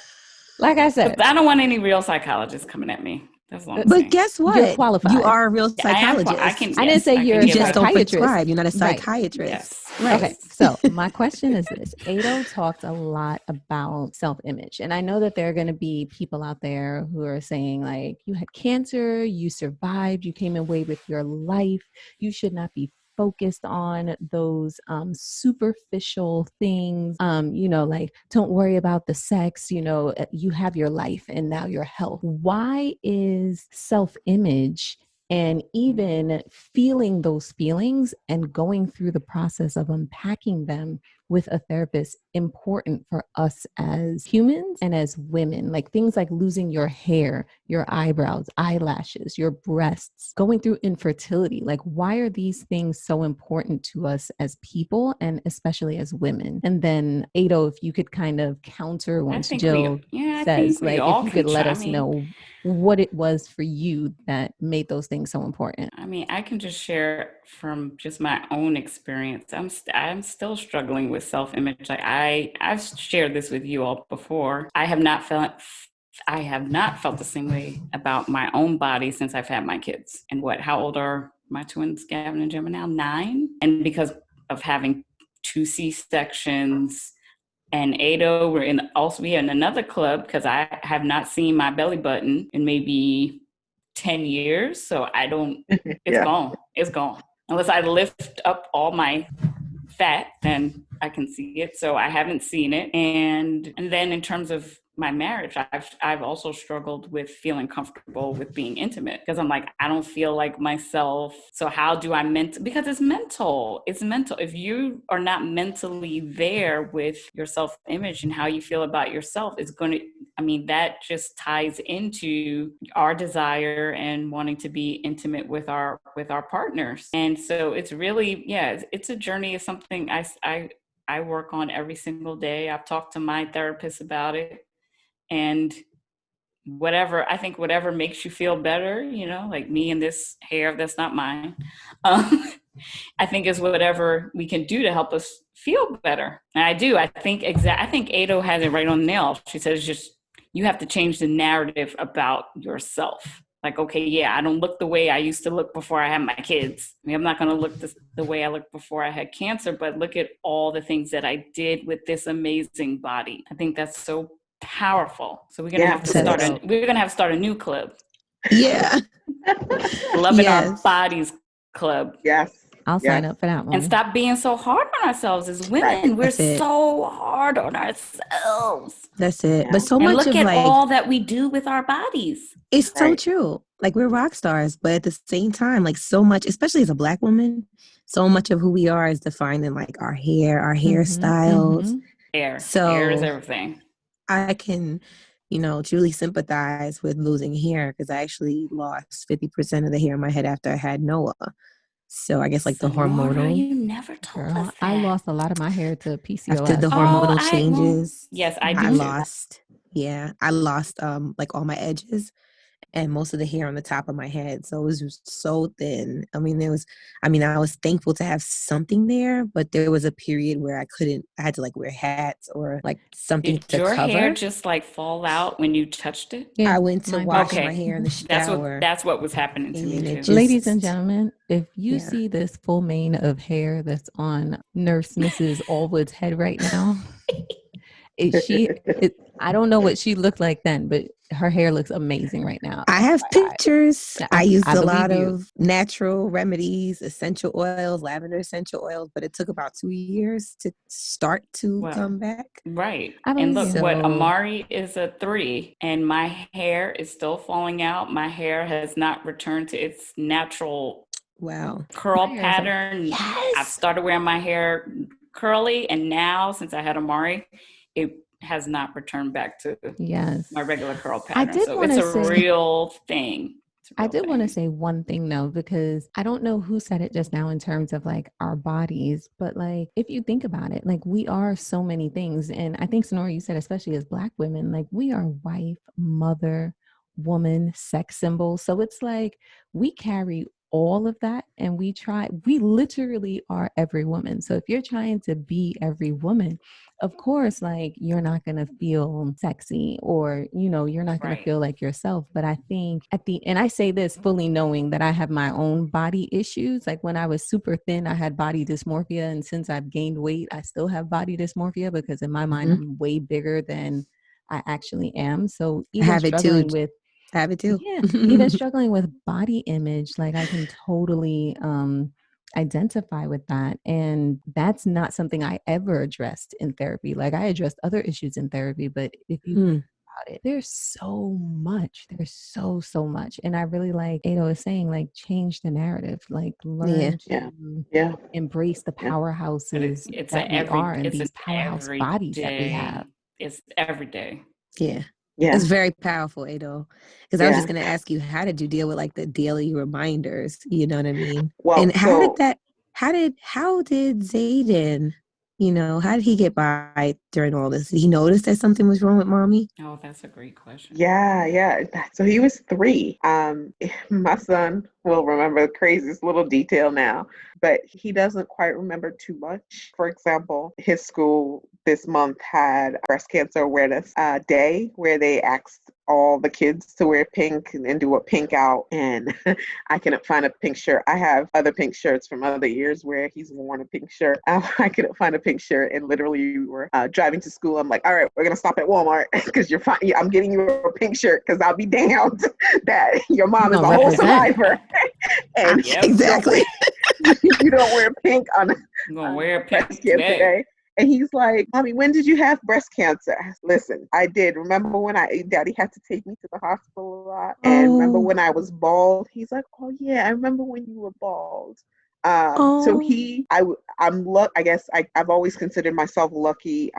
[SPEAKER 3] like I said,
[SPEAKER 1] I don't want any real psychologists coming at me. That's what I'm
[SPEAKER 2] but
[SPEAKER 1] saying.
[SPEAKER 2] guess what?
[SPEAKER 3] You're qualified.
[SPEAKER 2] You are a real psychologist.
[SPEAKER 3] I didn't say you're a
[SPEAKER 2] just don't
[SPEAKER 3] psychiatrist.
[SPEAKER 2] prescribe. You're not a psychiatrist.
[SPEAKER 1] Right. Yes.
[SPEAKER 2] Right.
[SPEAKER 3] Okay. So my question is this. Ado talked a lot about self-image. And I know that there are going to be people out there who are saying, like, you had cancer, you survived, you came away with your life. You should not be focused on those superficial things, like, don't worry about the sex, you have your life and now your health. Why is self-image and even feeling those feelings and going through the process of unpacking them, with a therapist important for us as humans and as women? Like things like losing your hair, your eyebrows, eyelashes, your breasts, going through infertility. Like, why are these things so important to us as people and especially as women? And then, Ado, if you could kind of counter once Jill
[SPEAKER 1] I
[SPEAKER 3] says,
[SPEAKER 1] think we
[SPEAKER 3] like, if
[SPEAKER 1] all
[SPEAKER 3] you
[SPEAKER 1] can
[SPEAKER 3] could let
[SPEAKER 1] try.
[SPEAKER 3] us know what it was for you that made those things so important.
[SPEAKER 1] I mean, I can just share from just my own experience. I'm still struggling with self-image. Like I've shared this with you all before. I have not felt the same way about my own body since I've had my kids. And how old are my twins, Gavin and Gemma now? 9. And because of having 2 C-sections and Ado, we are in another club because I have not seen my belly button in maybe 10 years. So it's
[SPEAKER 4] Yeah.
[SPEAKER 1] gone. It's gone. Unless I lift up all my fat, then I can see it. So I haven't seen it. And then in terms of my marriage, I've also struggled with feeling comfortable with being intimate because I'm like, I don't feel like myself. So how do because it's mental. It's mental. If you are not mentally there with your self-image and how you feel about yourself, that just ties into our desire and wanting to be intimate with our partners. And so it's really, it's a journey. It's something I work on every single day. I've talked to my therapist about it. And whatever makes you feel better, like me and this hair that's not mine, I think is whatever we can do to help us feel better. And I think Ado has it right on the nail. She says just you have to change the narrative about yourself. Like, okay, I don't look the way I used to look before I had my kids. I mean, I'm not going to look the way I looked before I had cancer, but look at all the things that I did with this amazing body. I think that's so powerful. So we're going to have to start a new club.
[SPEAKER 2] Yeah.
[SPEAKER 1] Loving Our Bodies Club.
[SPEAKER 4] Yes.
[SPEAKER 3] I'll sign up for that one.
[SPEAKER 1] And stop being so hard on ourselves as women.
[SPEAKER 4] Right.
[SPEAKER 1] We're so hard on ourselves.
[SPEAKER 2] That's it.
[SPEAKER 4] Yeah.
[SPEAKER 2] But so
[SPEAKER 1] And
[SPEAKER 2] much
[SPEAKER 1] look
[SPEAKER 2] of
[SPEAKER 1] at all that we do with our bodies.
[SPEAKER 2] It's so true. Like we're rock stars, but at the same time, like so much, especially as a Black woman, so much of who we are is defined in like our hair, our hairstyles.
[SPEAKER 1] Hair is everything.
[SPEAKER 2] I can, truly sympathize with losing hair because I actually lost 50% of the hair in my head after I had Noah. So I guess like the hormonal.
[SPEAKER 1] You never told us that.
[SPEAKER 3] I lost a lot of my hair to PCOS.
[SPEAKER 2] After the hormonal changes.
[SPEAKER 1] Yes, I do.
[SPEAKER 2] I lost. Yeah, I lost like all my edges and most of the hair on the top of my head. So it was just so thin. I was thankful to have something there, but there was a period where I had to like wear hats or like something to cover. Did your
[SPEAKER 1] hair just like fall out when you touched it?
[SPEAKER 2] Yeah, I went to wash my hair in the shower.
[SPEAKER 1] That's what was happening to me too.
[SPEAKER 3] Ladies and gentlemen, if you see this full mane of hair that's on Nurse Mrs. Allwood's head right now, I don't know what she looked like then, but her hair looks amazing right now.
[SPEAKER 2] I have pictures. I used a lot of natural remedies, essential oils, lavender essential oils, but it took about 2 years to start to come back.
[SPEAKER 1] Right. And look, what Amari is a 3 and my hair is still falling out. My hair has not returned to its natural curl pattern. Yes. I've started wearing my hair curly, and now since I had Amari, it has not returned back to my regular curl pattern. It's a real thing.
[SPEAKER 3] I did want to say one thing though, because I don't know who said it just now in terms of like our bodies, but like if you think about it, like we are so many things. And I think Sonora, you said, especially as Black women, like we are wife, mother, woman, sex symbol. So it's like we carry all of that and we literally are every woman. So if you're trying to be every woman, of course, like you're not going to feel sexy or, you're not going to feel like yourself. But I think and I say this fully knowing that I have my own body issues. Like when I was super thin, I had body dysmorphia. And since I've gained weight, I still have body dysmorphia because in my mind, I'm way bigger than I actually am. So even struggling with
[SPEAKER 2] I have it too.
[SPEAKER 3] Yeah, even struggling with body image, like I can totally identify with that. And that's not something I ever addressed in therapy. Like I addressed other issues in therapy, but if you think about it. There's so much. There's so much. And I really like Ado is saying, like, change the narrative, like learn
[SPEAKER 4] Yeah.
[SPEAKER 3] to
[SPEAKER 4] Yeah.
[SPEAKER 3] embrace the
[SPEAKER 4] Yeah.
[SPEAKER 1] But
[SPEAKER 3] powerhouses
[SPEAKER 1] it's
[SPEAKER 3] that we are and
[SPEAKER 1] it's an
[SPEAKER 3] these powerhouse bodies that we have.
[SPEAKER 1] everyday, it's every day.
[SPEAKER 2] Yeah.
[SPEAKER 4] Yeah.
[SPEAKER 2] It's very powerful, Ado. Because I was
[SPEAKER 4] Yeah.
[SPEAKER 2] just going to ask you, how did you deal with like the daily reminders? You know what I mean?
[SPEAKER 4] Well,
[SPEAKER 2] And how did Zayden, how did he get by during all this? Did he notice that something was wrong with mommy?
[SPEAKER 1] Oh, that's a great question.
[SPEAKER 4] yeah. So he was 3. My son will remember the craziest little detail now, but he doesn't quite remember too much. For example, his school this month had breast cancer awareness day where they asked all the kids to wear pink and do a pink out. And I couldn't find a pink shirt. I have other pink shirts from other years where he's worn a pink shirt. I couldn't find a pink shirt, and literally we were driving to school. I'm like, all right, we're gonna stop at Walmart because you're fine. I'm getting you a pink shirt because I'll be damned that your mom is a whole survivor and
[SPEAKER 1] Yep.
[SPEAKER 2] Exactly.
[SPEAKER 4] you don't wear pink on
[SPEAKER 1] I'm gonna wear pink
[SPEAKER 4] breast cancer
[SPEAKER 1] today.
[SPEAKER 4] day. And he's like, Mommy, when did you have breast cancer? Listen, I did. Remember when Daddy had to take me to the hospital a lot? And remember when I was bald? He's like, oh yeah, I remember when you were bald. So I guess I've always considered myself lucky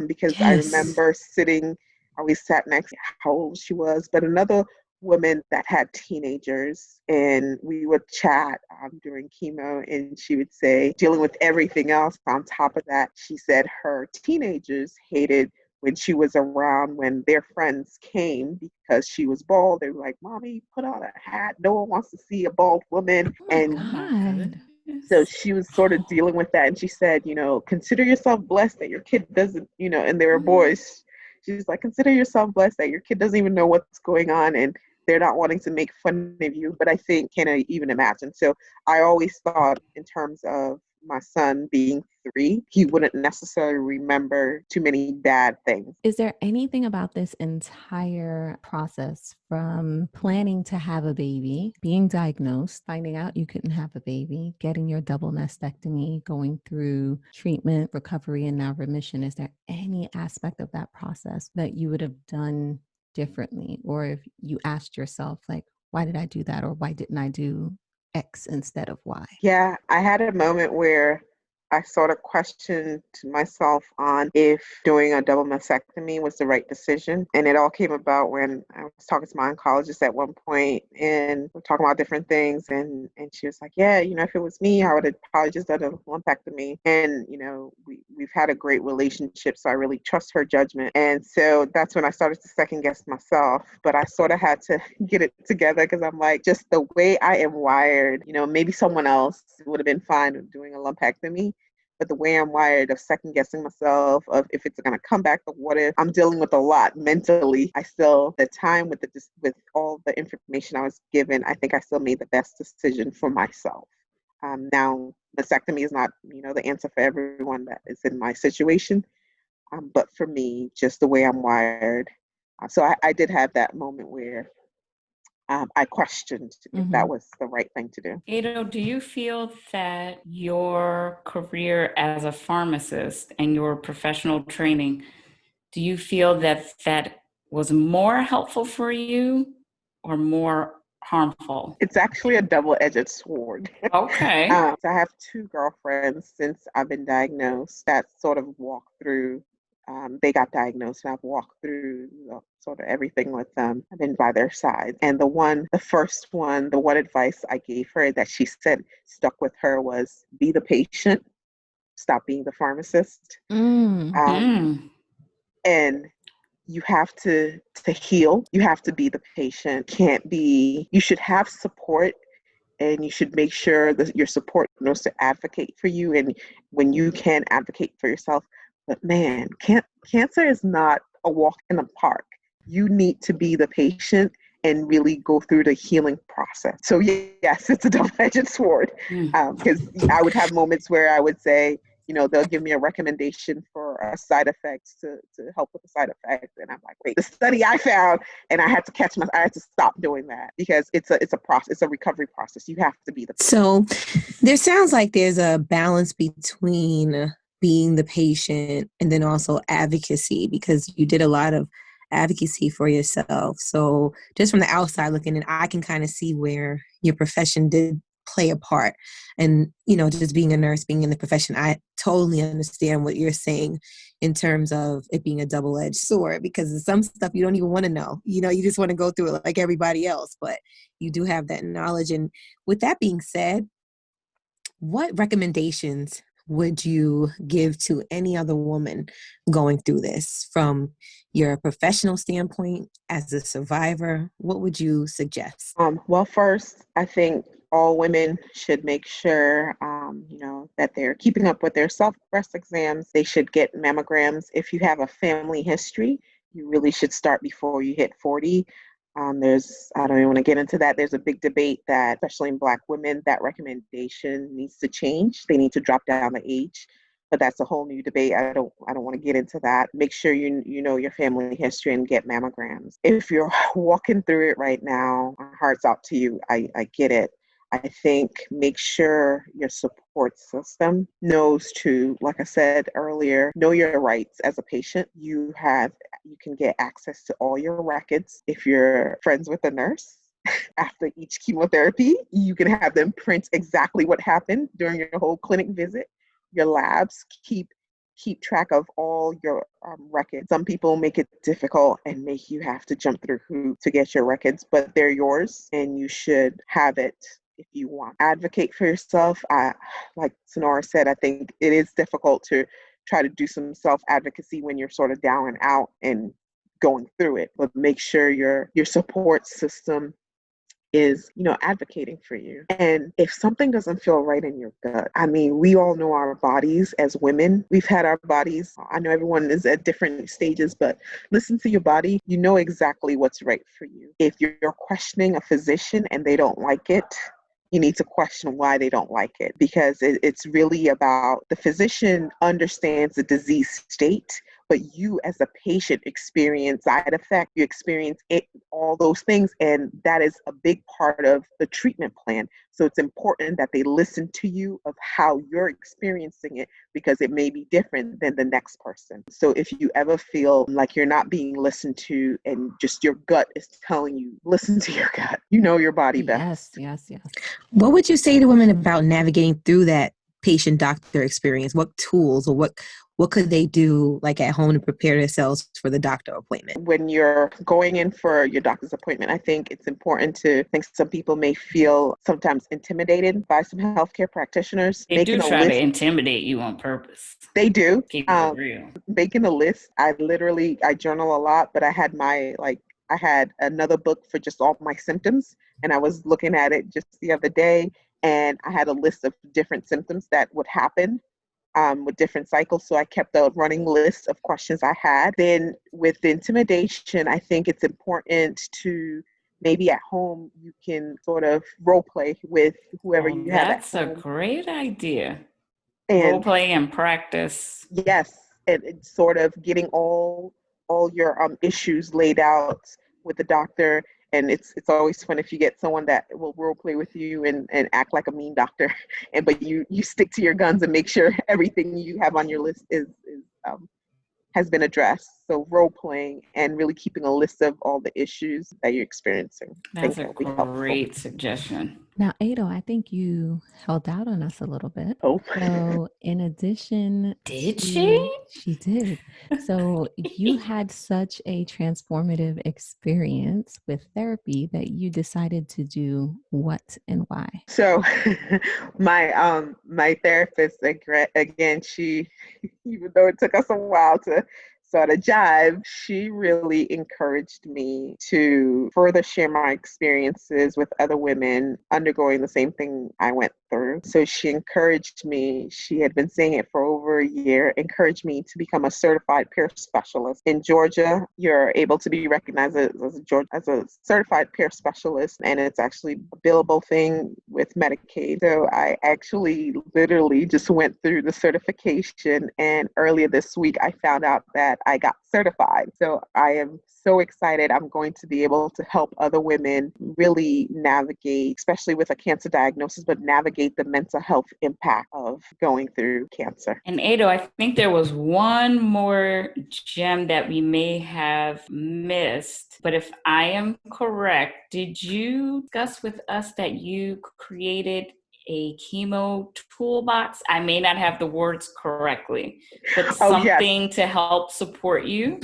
[SPEAKER 4] because I
[SPEAKER 2] Yes.
[SPEAKER 4] remember I always sat next to how old she was, but another woman that had teenagers, and we would chat during chemo, and she would say, dealing with everything else on top of that, she said her teenagers hated when she was around when their friends came because she was bald. They were like, Mommy, put on a hat. No one wants to see a bald woman.
[SPEAKER 3] Oh my
[SPEAKER 4] And
[SPEAKER 1] Oh my
[SPEAKER 3] God.
[SPEAKER 4] so
[SPEAKER 1] goodness.
[SPEAKER 4] she was sort of dealing with that. And she said, consider yourself blessed that your kid doesn't, and they were boys. She's like, consider yourself blessed that your kid doesn't even know what's going on and they're not wanting to make fun of you. But I think, can I even imagine? So I always thought in terms of my son being 3, he wouldn't necessarily remember too many bad things.
[SPEAKER 3] Is there anything about this entire process from planning to have a baby, being diagnosed, finding out you couldn't have a baby, getting your double mastectomy, going through treatment, recovery, and now remission? Is there any aspect of that process that you would have done differently? Or if you asked yourself, like, why did I do that? Or why didn't I do X instead of Y?
[SPEAKER 4] Yeah, I had a moment where I sort of questioned myself on if doing a double mastectomy was the right decision. And it all came about when I was talking to my oncologist at one point, and we're talking about different things. And she was like, yeah, if it was me, I would have probably just done a lumpectomy. And, we've had a great relationship, so I really trust her judgment. And so that's when I started to second guess myself. But I sort of had to get it together because I'm like, just the way I am wired, maybe someone else would have been fine with doing a lumpectomy. But the way I'm wired of second guessing myself, of if it's going to come back, the what if, I'm dealing with a lot mentally. The time with all the information I was given, I think I still made the best decision for myself. Now, mastectomy is not, the answer for everyone that is in my situation. But for me, just the way I'm wired. So I did have that moment where I questioned if that was the right thing to do.
[SPEAKER 1] Ado, do you feel that your career as a pharmacist and your professional training, do you feel that that was more helpful for you or more harmful?
[SPEAKER 4] It's actually a double-edged sword.
[SPEAKER 1] Okay.
[SPEAKER 4] So I have 2 girlfriends since I've been diagnosed that sort of walked through. They got diagnosed, and I've walked through sort of everything with them. I've been by their side. And the first one, the one advice I gave her that she said stuck with her was, be the patient, stop being the pharmacist.
[SPEAKER 1] Mm.
[SPEAKER 4] And you have to heal. You have to be the patient. You should have support, and you should make sure that your support knows to advocate for you, and when you can advocate for yourself. But man, cancer is not a walk in the park. You need to be the patient and really go through the healing process. So yes, it's a double-edged sword, because I would have moments where I would say, they'll give me a recommendation for a side effect to help with the side effect. And I'm like, wait, the study I found, and I had to stop doing that because it's a process, it's a recovery process. You have to be the patient.
[SPEAKER 2] So there sounds like there's a balance between being the patient and then also advocacy, because you did a lot of advocacy for yourself. So just from the outside looking in, I can kind of see where your profession did play a part. And, just being a nurse, being in the profession, I totally understand what you're saying in terms of it being a double-edged sword, because there's some stuff you don't even want to know. You just want to go through it like everybody else, but you do have that knowledge. And with that being said, what recommendations would you give to any other woman going through this from your professional standpoint as a survivor? What would you suggest?
[SPEAKER 4] Well, first, I think all women should make sure, that they're keeping up with their self-breast exams. They should get mammograms. If you have a family history, you really should start before you hit 40. I don't even want to get into that. There's a big debate that, especially in Black women, that recommendation needs to change. They need to drop down the age, but that's a whole new debate. I don't want to get into that. Make sure you know your family history and get mammograms. If you're walking through it right now, my heart's out to you. I get it. I think make sure your support system knows to, like I said earlier, know your rights as a patient. You can get access to all your records. If you're friends with a nurse, after each chemotherapy, you can have them print exactly what happened during your whole clinic visit. Your labs keep track of all your records. Some people make it difficult and make you have to jump through hoops to get your records, but they're yours and you should have it if you want. Advocate for yourself. Like Sonora said, I think it is difficult to try to do some self-advocacy when you're sort of down and out and going through it, but make sure your support system is, advocating for you. And if something doesn't feel right in your gut, we all know our bodies as women. We've had our bodies. I know everyone is at different stages, but listen to your body. You know exactly what's right for you. If you're questioning a physician and they don't like it, you need to question why they don't like it, because it's really about the physician understands the disease state, but you as a patient experience side effect, you experience it, all those things, and that is a big part of the treatment plan. So it's important that they listen to you of how you're experiencing it, because it may be different than the next person. So if you ever feel like you're not being listened to and just your gut is telling you, listen to your gut. You know your body best.
[SPEAKER 3] Yes.
[SPEAKER 2] What would you say to women about navigating through that patient-doctor experience? What tools or what could they do like at home to prepare themselves for the doctor appointment?
[SPEAKER 4] When you're going in for your doctor's appointment, I think it's important to think some people may feel sometimes intimidated by some healthcare practitioners.
[SPEAKER 1] They do try to intimidate you on purpose.
[SPEAKER 4] They do.
[SPEAKER 1] Keep it real.
[SPEAKER 4] Making a list. I journal a lot, but I had another book for just all my symptoms, and I was looking at it just the other day, and I had a list of different symptoms that would happen with different cycles. So I kept a running list of questions I had. Then with the intimidation, I think it's important to maybe at home you can sort of role play with whoever you have at home.
[SPEAKER 1] That's a great idea.
[SPEAKER 4] And
[SPEAKER 1] role play and practice.
[SPEAKER 4] Yes, and it's sort of getting all your issues laid out with the doctor. And it's always fun if you get someone that will role play with you and act like a mean doctor, but you stick to your guns and make sure everything you have on your list is has been addressed. So role playing and really keeping a list of all the issues that you're experiencing.
[SPEAKER 1] That's a great suggestion.
[SPEAKER 3] Now, Ado, I think you held out on us a little bit.
[SPEAKER 4] Oh.
[SPEAKER 3] So in addition,
[SPEAKER 1] Did she?
[SPEAKER 3] She did. So you had such a transformative experience with therapy that you decided to do what and why?
[SPEAKER 4] So my therapist, again, she, even though it took us a while to sort of jive, she really encouraged me to further share my experiences with other women undergoing the same thing I went through. So she encouraged me, she had been saying it for over a year, encouraged me to become a certified peer specialist. In Georgia, you're able to be recognized as a certified peer specialist, and it's actually a billable thing with Medicaid. So I actually literally just went through the certification, and earlier this week I found out that I got certified. So I am so excited. I'm going to be able to help other women really navigate, especially with a cancer diagnosis, but navigate navigate the mental health impact of going through cancer.
[SPEAKER 1] And Ado, I think there was one more gem that we may have missed, but if I am correct, did you discuss with us that you created a chemo toolbox? I may not have the words correctly, but
[SPEAKER 4] Oh, yes.
[SPEAKER 1] something to help support you.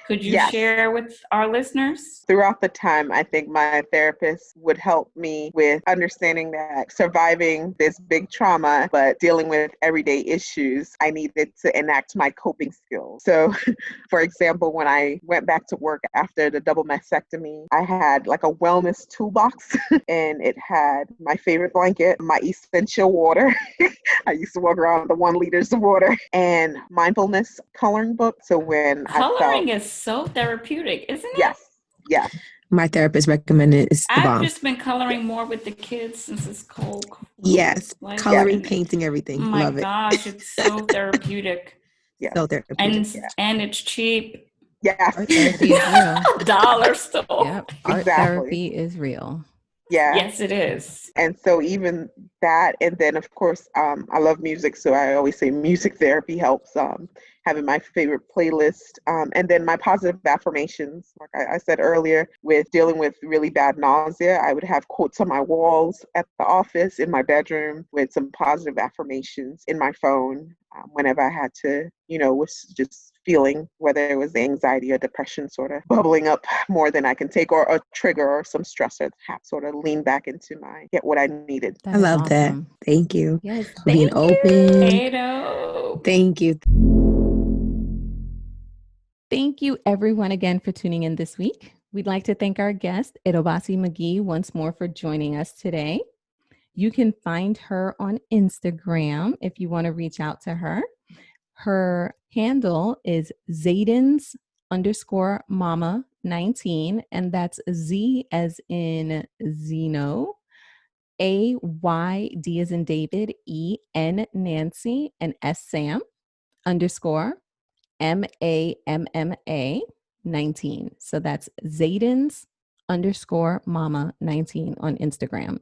[SPEAKER 1] Could you
[SPEAKER 4] Yes.
[SPEAKER 1] share with our listeners?
[SPEAKER 4] Throughout the time, I think my therapist would help me with understanding that surviving this big trauma, but dealing with everyday issues, I needed to enact my coping skills. So, for example, when I went back to work after the double mastectomy, I had like a wellness toolbox and it had my favorite blanket, my essential water. I used to walk around with the 1 liters of water and mindfulness coloring book. So when I felt,
[SPEAKER 1] Coloring is so therapeutic, isn't it?
[SPEAKER 4] yes, yes.
[SPEAKER 2] My therapist recommended it's the
[SPEAKER 1] I've
[SPEAKER 2] bomb.
[SPEAKER 1] just been coloring more with the kids since it's cold.
[SPEAKER 2] Yes,
[SPEAKER 1] Like,
[SPEAKER 2] coloring,
[SPEAKER 1] and-
[SPEAKER 2] painting, everything.
[SPEAKER 1] Oh my
[SPEAKER 2] Love it.
[SPEAKER 1] gosh, it's so therapeutic.
[SPEAKER 4] Yes.
[SPEAKER 2] So therapeutic.
[SPEAKER 1] And it's cheap.
[SPEAKER 4] Yes.
[SPEAKER 3] Art therapy is real.
[SPEAKER 1] Dollar store.
[SPEAKER 3] Yep. Art
[SPEAKER 4] Exactly.
[SPEAKER 3] therapy is real.
[SPEAKER 4] Yeah.
[SPEAKER 1] Yes, it is.
[SPEAKER 4] And so even that, and then of course, I love music. So I always say music therapy helps, having my favorite playlist. And then my positive affirmations, like I said earlier, with dealing with really bad nausea, I would have quotes on my walls at the office, in my bedroom, with some positive affirmations in my phone, whenever I had to, was just feeling, whether it was the anxiety or depression sort of bubbling up more than I can take, or a trigger or some stressor, sort of lean back into get what I needed.
[SPEAKER 3] That
[SPEAKER 2] I
[SPEAKER 3] is
[SPEAKER 2] love
[SPEAKER 3] awesome.
[SPEAKER 2] that. Thank you
[SPEAKER 3] Yes.
[SPEAKER 2] for being open.
[SPEAKER 1] Ado.
[SPEAKER 2] Thank you.
[SPEAKER 3] Thank you, everyone, again for tuning in this week. We'd like to thank our guest, Edoabasi McGee, once more for joining us today. You can find her on Instagram if you want to reach out to her. Her handle is Zaydens_mama19, and that's Z as in Zeno, AYD as in David, EN Nancy, and S Sam _ MAMMA 19. So that's Zaydens_mama19 on Instagram.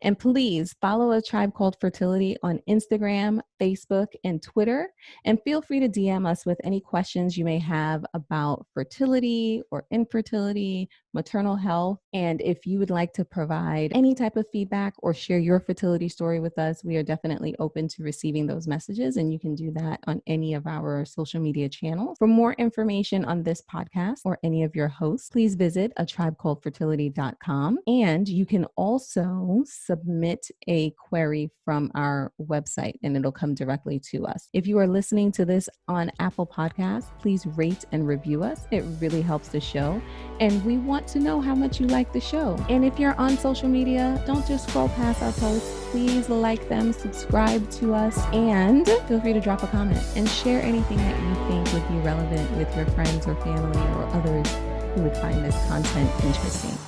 [SPEAKER 3] And please follow A Tribe Called Fertility on Instagram, Facebook, and Twitter. And feel free to DM us with any questions you may have about fertility or infertility, maternal health. And if you would like to provide any type of feedback or share your fertility story with us, we are definitely open to receiving those messages. And you can do that on any of our social media channels. For more information on this podcast or any of your hosts, please visit atribecalledfertility.com. And you can also submit a query from our website and it'll come directly to us. If you are listening to this on Apple Podcasts, please rate and review us. It really helps the show. And we want to know how much you like the show. And if you're on social media, don't just scroll past our posts. Please like them, subscribe to us, and feel free to drop a comment and share anything that you think would be relevant with your friends or family or others who would find this content interesting.